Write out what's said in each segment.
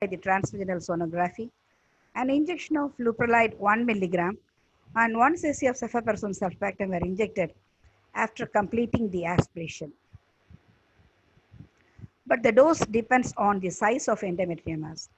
the transvaginal sonography. An injection of leuprolide 1 milligram and 1 cc of cefoperazone sulfactam were injected after completing the aspiration. But the dose depends on the size of endometriomas.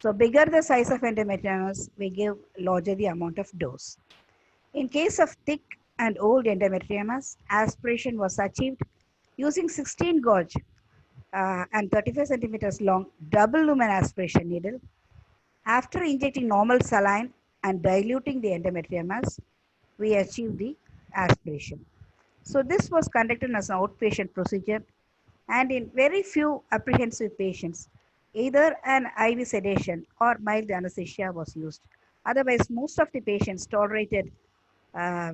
So bigger the size of endometriomas, we give larger the amount of dose. In case of thick and old endometriomas, aspiration was achieved using 16 gauge and 35 centimeters long double lumen aspiration needle. After injecting normal saline and diluting the endometriomas, we achieve the aspiration. So this was conducted as an outpatient procedure, and in very few apprehensive patients, either an IV sedation or mild anesthesia was used. Otherwise, most of the patients tolerated uh,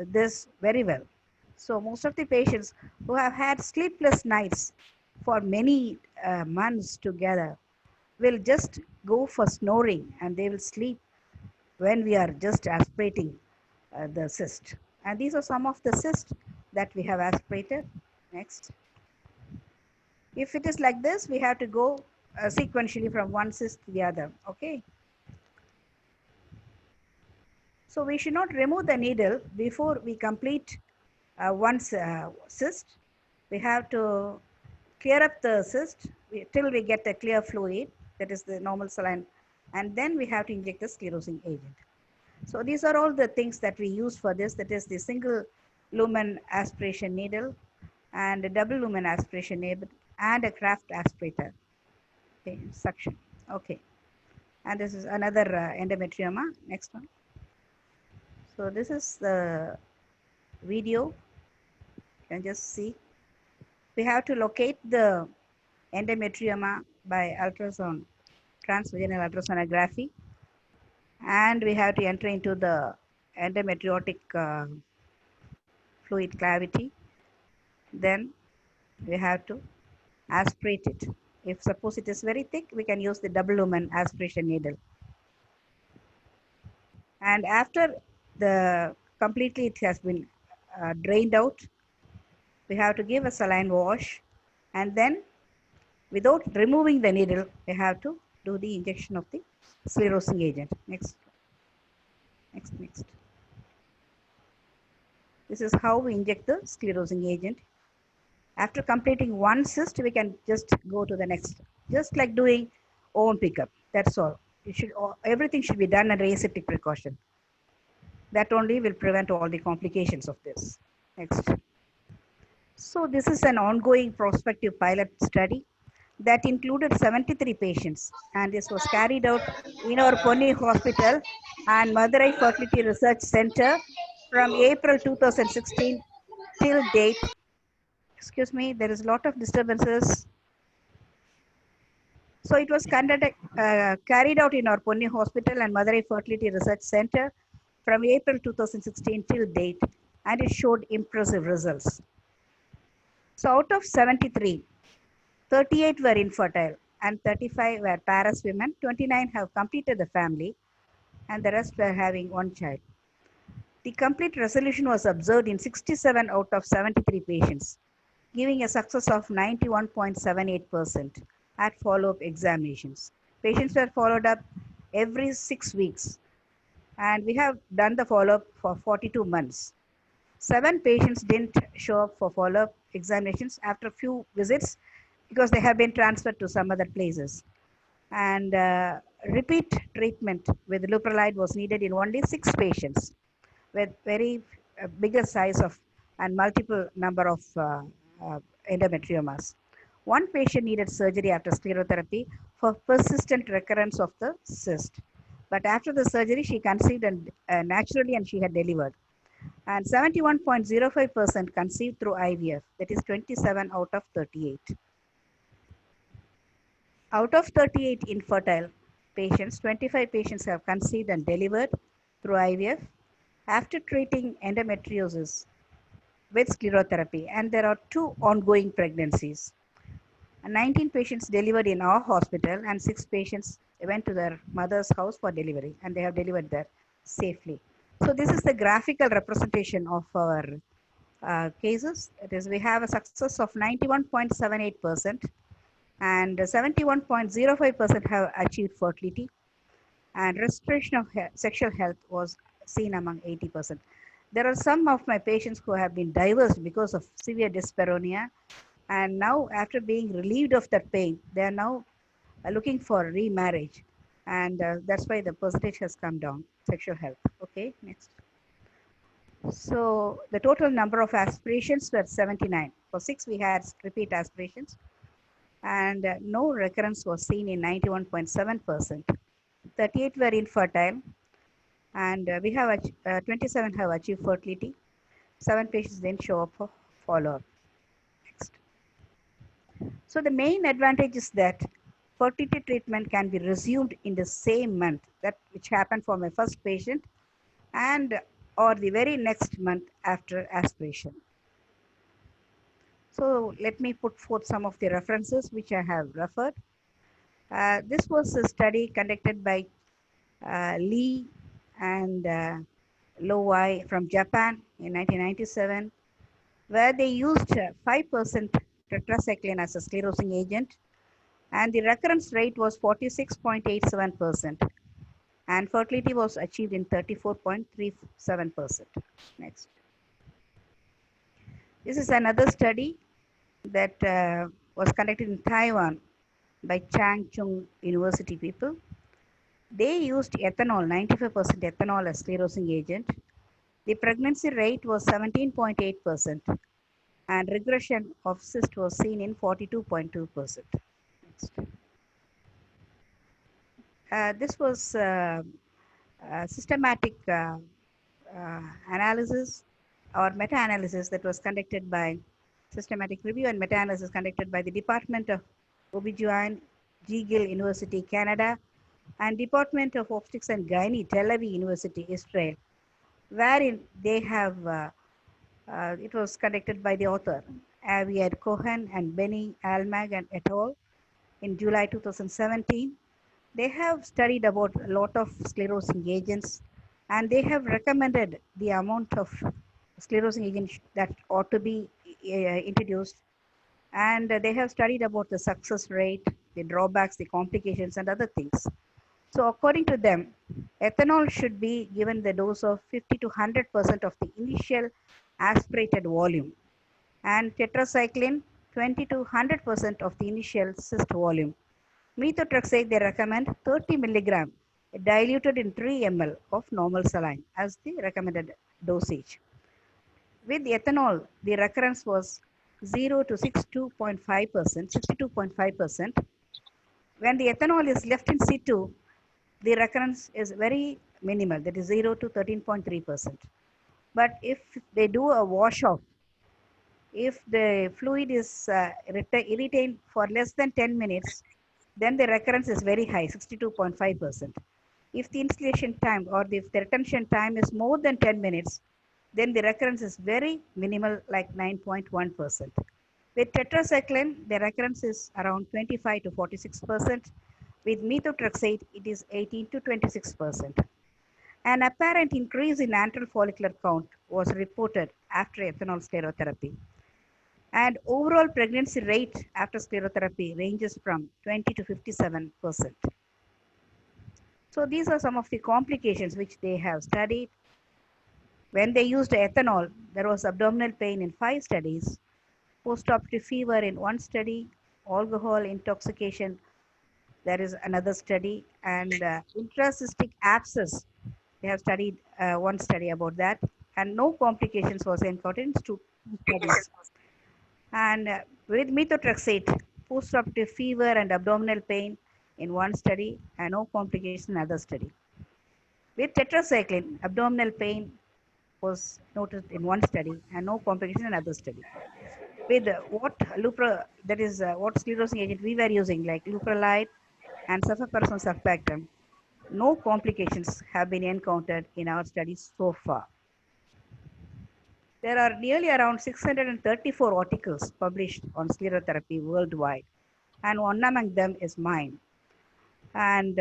this very well. So most of the patients who have had sleepless nights for many months together will just go for snoring, and they will sleep when we are just aspirating the cyst. And these are some of the cysts that we have aspirated. Next. If it is like this, we have to go sequentially from one cyst to the other. Okay. So we should not remove the needle before we complete one cyst. We have to clear up the cyst till we get a clear fluid, that is the normal saline, and then we have to inject the sclerosing agent. So these are all the things that we use for this, that is the single lumen aspiration needle and a double lumen aspiration needle and a Kraft aspirator. Okay, suction. Okay, and this is another endometrioma. Next one. So this is the video. You can just see. We have to locate the endometrioma by ultrasound, transvaginal ultrasonography, and we have to enter into the endometriotic fluid cavity. Then we have to aspirate it. If suppose it is very thick, we can use the double lumen aspiration needle. And after the completely it has been drained out, we have to give a saline wash, and then without removing the needle, we have to do the injection of the sclerosing agent. Next. Next. This is how we inject the sclerosing agent. After completing one cyst, we can just go to the next, just like doing own pickup. That's all. It should, everything should be done under aseptic precaution. That only will prevent all the complications of this. Next. So this is an ongoing prospective pilot study that included 73 patients, and this was carried out in our Pune Hospital and Madurai Fertility Research Center from April 2016 till date. Excuse me, there is a lot of disturbances. So it was carried out in our Pune Hospital and Madurai Fertility Research Center from April 2016 till date, and it showed impressive results. So out of 73, 38 were infertile and 35 were Paras women, 29 have completed the family, and the rest were having one child. The complete resolution was observed in 67 out of 73 patients, giving a success of 91.78% at follow-up examinations. Patients were followed up every 6 weeks, and we have done the follow-up for 42 months. 7 patients didn't show up for follow-up examinations after a few visits because they have been transferred to some other places. And repeat treatment with leuprolide was needed in only 6 patients with very bigger size of and multiple number of endometriomas. One patient needed surgery after sclerotherapy for persistent recurrence of the cyst. But after the surgery, she conceived and, naturally, and she had delivered. And 71.05% conceived through IVF, that is 27 out of 38. Out of 38 infertile patients, 25 patients have conceived and delivered through IVF after treating endometriosis with sclerotherapy, and there are 2 ongoing pregnancies. 19 patients delivered in our hospital, and 6 patients went to their mother's house for delivery, and they have delivered there safely. So this is the graphical representation of our cases. It is, we have a success of 91.78%, and 71.05% have achieved fertility, and restoration of sexual health was seen among 80%. There are some of my patients who have been divorced because of severe dyspareunia, and now after being relieved of that pain, they are now looking for remarriage, and that's why the percentage has come down. Sexual health. Okay, next. So the total number of aspirations were 79. For 6, we had repeat aspirations, and no recurrence was seen in 91.7%. 38 were infertile, and we have 27 have achieved fertility. 7 patients didn't show up for follow-up. Next. So the main advantage is that fertility treatment can be resumed in the same month, that which happened for my first patient, and or the very next month after aspiration. So let me put forth some of the references which I have referred. This was a study conducted by Lee and Lowai from Japan in 1997, where they used 5% tetracycline as a sclerosing agent, and the recurrence rate was 46.87%, and fertility was achieved in 34.37%. Next. This is another study that was conducted in Taiwan by Chang Chung University people. They used ethanol, 95% ethanol as sclerosing agent. The pregnancy rate was 17.8%, and regression of cyst was seen in 42.2%. Next. This was systematic analysis or meta-analysis that was conducted by systematic review and meta-analysis conducted by the Department of OBGYN, GIL University, Canada, and Department of Obstetrics and Gynae, Tel Aviv University, Israel, wherein they have, it was conducted by the author, Aviad Cohen and Benny Almag and et al. In July 2017. They have studied about a lot of sclerosing agents, and they have recommended the amount of sclerosing agents that ought to be introduced, and they have studied about the success rate, the drawbacks, the complications, and other things. So according to them, ethanol should be given the dose of 50 to 100% of the initial aspirated volume, and tetracycline 20 to 100% of the initial cyst volume. Methotrexate, they recommend 30 milligram diluted in 3 ml of normal saline as the recommended dosage. With ethanol, the recurrence was 0 to 62.5%. When the ethanol is left in situ, the recurrence is very minimal, that is 0 to 13.3%. But if they do a wash off, if the fluid is retained for less than 10 minutes, then the recurrence is very high, 62.5%. If the installation time or if the retention time is more than 10 minutes, then the recurrence is very minimal, like 9.1%. With tetracycline, the recurrence is around 25 to 46%. With methotrexate, it is 18 to 26%. An apparent increase in antral follicular count was reported after ethanol sclerotherapy. And overall pregnancy rate after sclerotherapy ranges from 20 to 57%. So these are some of the complications which they have studied. When they used ethanol, there was abdominal pain in 5 studies, postoperative fever in 1 study, alcohol intoxication, there is another study, and intracystic abscess, they have studied 1 study about that, and no complications was encountered in 2 studies. And with methotrexate, postoperative fever and abdominal pain in 1 study and no complications in another study. With tetracycline, abdominal pain was noted in 1 study and no complications in another study. With what what sclerosing agent we were using, like leuprolide and cefoperazone sulfactam, no complications have been encountered in our studies so far. There are nearly around 634 articles published on sclerotherapy worldwide, and one among them is mine. And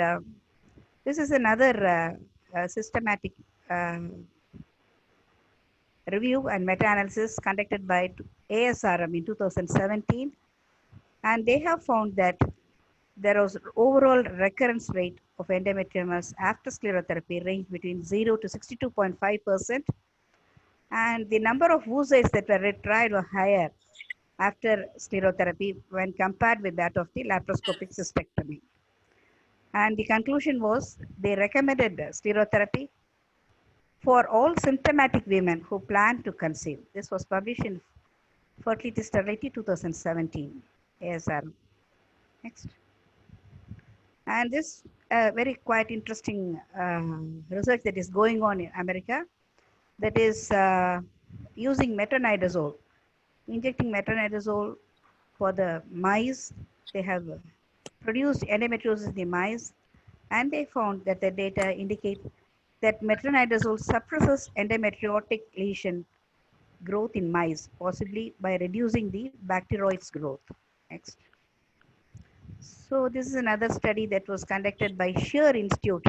this is another systematic review and meta-analysis conducted by ASRM in 2017, And they have found that there was overall recurrence rate of endometriomas after sclerotherapy ranged between 0 to 62.5%, and the number of oocytes that were retrieved were higher after sclerotherapy when compared with that of the laparoscopic cystectomy. And the conclusion was they recommended sclerotherapy for all symptomatic women who plan to conceive. This was published in Fertility Sterility 2017 ASR. Next. And this very quite interesting research that is going on in America, that is using metronidazole, injecting metronidazole for the mice. They have produced endometriosis in the mice, and they found that the data indicate that metronidazole suppresses endometriotic lesion growth in mice, possibly by reducing the bacteroids growth. Next. So this is another study that was conducted by Scheer Institute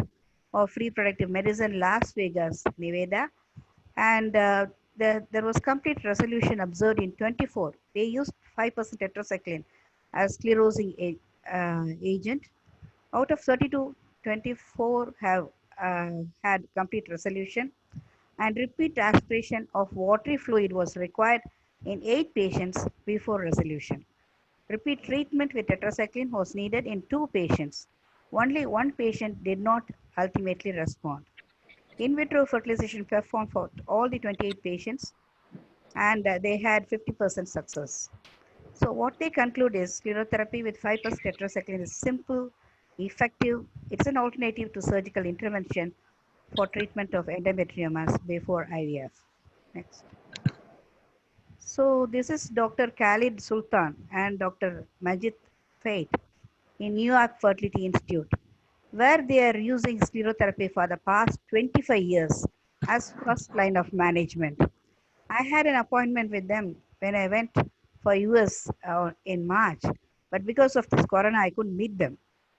of Reproductive Medicine, Las Vegas, Nevada, and there was complete resolution observed in 24. They used 5% tetracycline as sclerosing agent. Out of 32, 24 have had complete resolution, and repeat aspiration of watery fluid was required in 8 patients before resolution. Repeat treatment with tetracycline was needed in 2 patients. Only 1 patient did not ultimately respond. In vitro fertilization performed for all the 28 patients, and they had 50% success. So what they conclude is sclerotherapy with 5% tetracycline is simple, effective. It's an alternative to surgical intervention for treatment of endometriomas before IVF. Next. So this is Dr. Khalid Sultan and Dr. Majid Fate in New York Fertility Institute, where they are using sclerotherapy for the past 25 years as first line of management. I had an appointment with them when I went for US in March, but because of this corona, I couldn't meet them.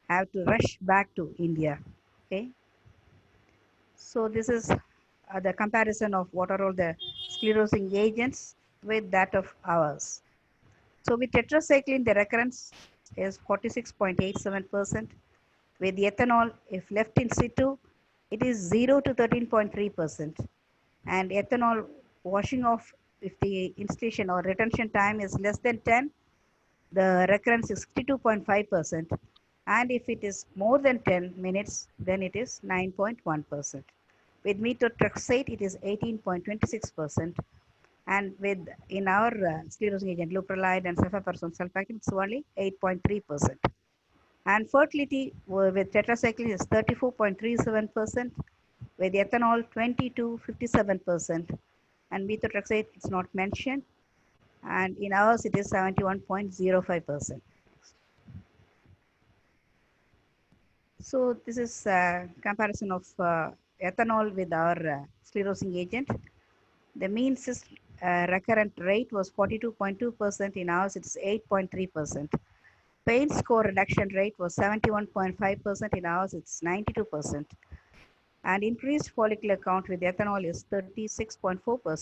I have to rush back to India. Okay, so this is the comparison of what are all the sclerosing agents with that of ours. So with tetracycline, the recurrence is 46.87%. With ethanol, if left in situ, it is 0 to 13.3%. And ethanol washing off, if the installation or retention time is less than 10, the recurrence is 62.5%. And if it is more than 10 minutes, then it is 9.1%. With methotrexate, it is 18.26%. And with in our sclerosing agent, leuprolide and cefaperazone sulfactam, it's only 8.3%. And fertility with tetracycline is 34.37%, with ethanol 20 to 57%, and methotrexate it's not mentioned, and in ours it is 71.05%. So this is a comparison of ethanol with our sclerosing agent. The mean cyst recurrent rate was 42.2%. In ours, it's 8.3%. Pain score reduction rate was 71.5%. In ours, it's 92%. And increased follicular count with ethanol is 36.4%.